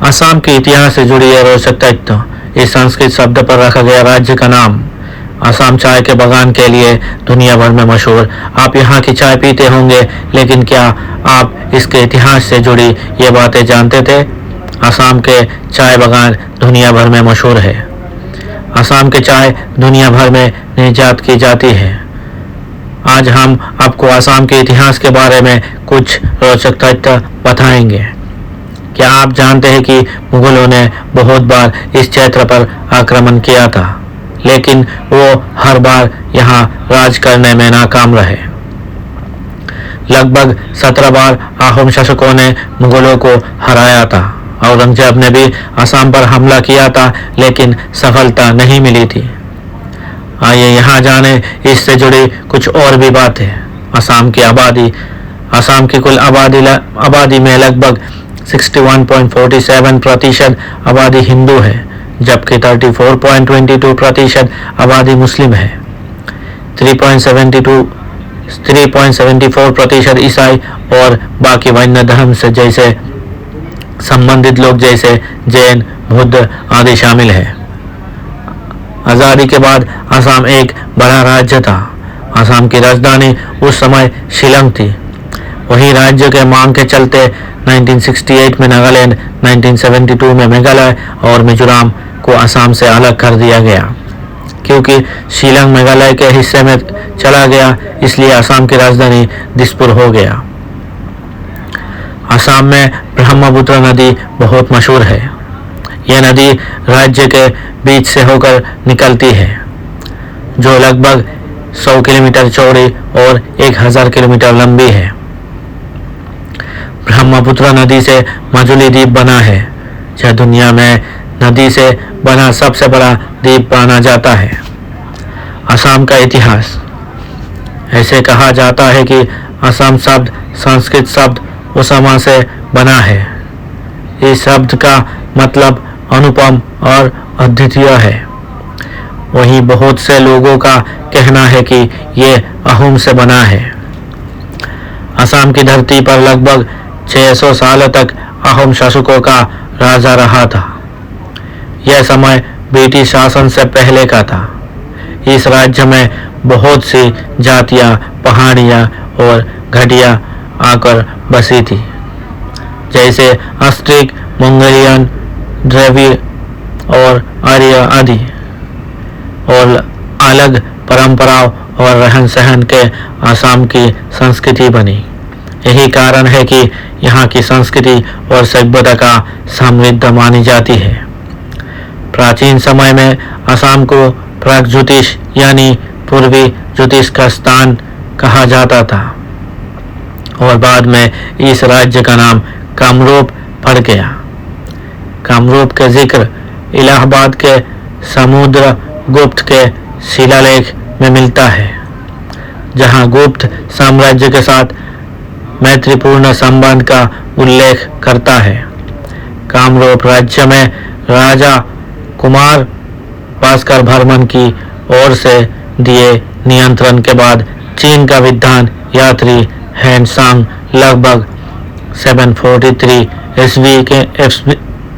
असम के इतिहास से जुड़ी यह रोचक तथ्य। इस संस्कृत शब्द पर रखा गया राज्य का नाम। असम चाय के बागान के लिए दुनिया भर में मशहूर। आप यहाँ की चाय पीते होंगे, लेकिन क्या आप इसके इतिहास से जुड़ी ये बातें जानते थे? असम के चाय बागान दुनिया भर में मशहूर है। असम की चाय दुनिया भर में निर्यात की जाती है। आज हम आपको असम के इतिहास के बारे में कुछ रोचक तथ्य बताएंगे। क्या आप जानते हैं कि मुगलों ने बहुत बार इस क्षेत्र पर आक्रमण किया था, लेकिन वो हर बार यहाँ राज करने में नाकाम रहे। लगभग 17 बार अहोम शासकों ने मुगलों को हराया था। औरंगजेब ने भी असम पर हमला किया था, लेकिन सफलता नहीं मिली थी। आइए यहाँ जाने इससे जुड़ी कुछ और भी बातें। असम की आबादी। असम की कुल आबादी में लगभग 61.47% आबादी हिंदू है, जबकि 34.22% आबादी मुस्लिम है। 3.74% ईसाई और बाकी वन्य धर्म से जैसे संबंधित लोग जैसे जैन, बुद्ध आदि शामिल है। आज़ादी के बाद असम एक बड़ा राज्य था। असम की राजधानी उस समय शिलांग थी। वहीं राज्य के मांग के चलते 1968 में नागालैंड, 1972 में मेघालय और मिजोरम को असम से अलग कर दिया गया। क्योंकि शिलांग मेघालय के हिस्से में चला गया, इसलिए असम की राजधानी दिसपुर हो गया। असम में ब्रह्मपुत्र नदी बहुत मशहूर है। यह नदी राज्य के बीच से होकर निकलती है, जो लगभग 100 किलोमीटर चौड़ी और 1000 किलोमीटर लंबी है। ब्रह्मपुत्र नदी से मजुली द्वीप बना है, जो दुनिया में नदी से बना सबसे बड़ा द्वीप माना जाता है। असम का इतिहास। ऐसे कहा जाता है कि असम शब्द संस्कृत शब्द उसमा से बना है। इस शब्द का मतलब अनुपम और अद्वितीय है। वहीं बहुत से लोगों का कहना है कि ये अहोम से बना है। असम की धरती पर लगभग 600 साल तक अहोम शासकों का राजा रहा था। यह समय ब्रिटिश शासन से पहले का था। इस राज्य में बहुत सी जातियां, पहाड़ियां और घाटियां आकर बसी थी, जैसे अस्ट्रिक, मंगोलियन, द्रविड़ और आर्य आदि, और अलग परंपराओं और रहन सहन के असम की संस्कृति बनी। यही कारण है कि यहाँ की संस्कृति और सभ्यता का समृद्ध मानी जाती है। प्राचीन समय में असम को प्रागज्योतिष यानी पूर्वी ज्योतिष का स्थान कहा जाता था, और बाद में इस राज्य का नाम कामरूप पड़ गया। कामरूप का जिक्र इलाहाबाद के समुद्रगुप्त के शिलालेख में मिलता है, जहां गुप्त साम्राज्य के साथ मैत्रीपूर्ण संबंध का उल्लेख करता है। कामरूप राज्य में राजा कुमार भास्कर वर्मन की ओर से दिए नियंत्रण के बाद चीन का विद्वान यात्री हेनसांग लगभग 743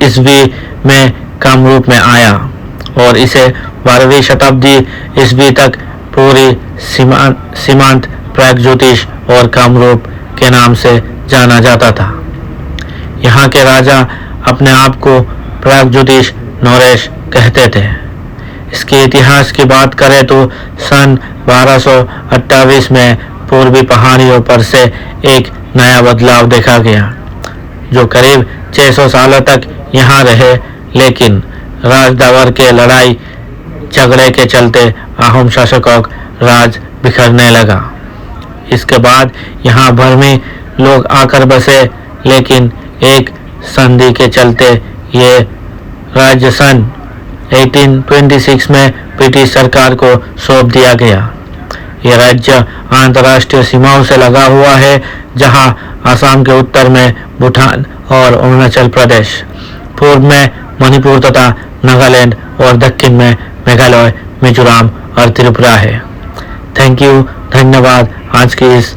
ईस्वी में कामरूप में आया, और इसे 12वीं शताब्दी ईस्वी तक पूरी सीमांत प्रागज्योतिष और कामरूप के नाम से जाना जाता था। यहाँ के राजा अपने आप को प्रागज्योतिष नरेश कहते थे। इसके इतिहास की बात करें तो सन 1228 में पूर्वी पहाड़ियों पर से एक नया बदलाव देखा गया, जो करीब 600 सालों तक यहाँ रहे, लेकिन राजदवर के लड़ाई झगड़े के चलते अहोम शासकों का राज बिखरने लगा। इसके बाद यहाँ बर्मी लोग आकर बसे, लेकिन एक संधि के चलते ये राज्य सन 1826 में ब्रिटिश सरकार को सौंप दिया गया। यह राज्य अंतर्राष्ट्रीय सीमाओं से लगा हुआ है, जहां असम के उत्तर में भूटान और अरुणाचल प्रदेश, पूर्व में मणिपुर तथा नागालैंड और दक्षिण में मेघालय, मिजोरम और त्रिपुरा है। थैंक यू, धन्यवाद आज की इस